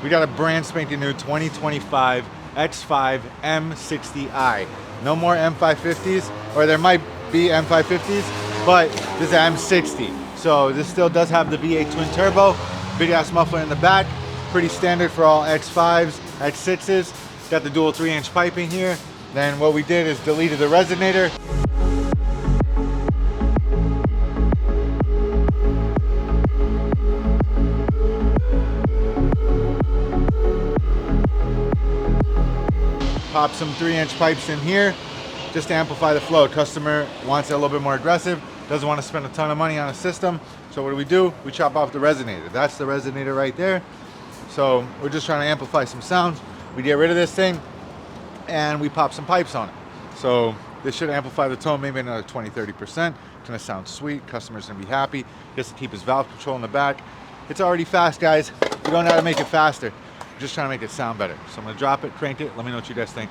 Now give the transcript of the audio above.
We got a brand spanking new 2025 X5 M60i. No more M550s, or there might be M550s, but this is an M60. So this still does have the V8 twin turbo, big ass muffler in the back, pretty standard for all X5s, X6s. Got the dual 3-inch piping here. Then what we did is deleted the resonator. Pop some 3-inch pipes in here just to amplify the flow. Customer wants it a little bit more aggressive, doesn't want to spend a ton of money on a system. So what do? We chop off the resonator. That's the resonator right there. So we're just trying to amplify some sounds. We get rid of this thing and we pop some pipes on it. So this should amplify the tone maybe another 20-30%. It's gonna sound sweet. Customer's gonna be happy. Gets to keep his valve control in the back. It's already fast, guys. We don't know how to make it faster. We're just trying to make it sound better. So I'm gonna drop it, crank it. Let me know what you guys think.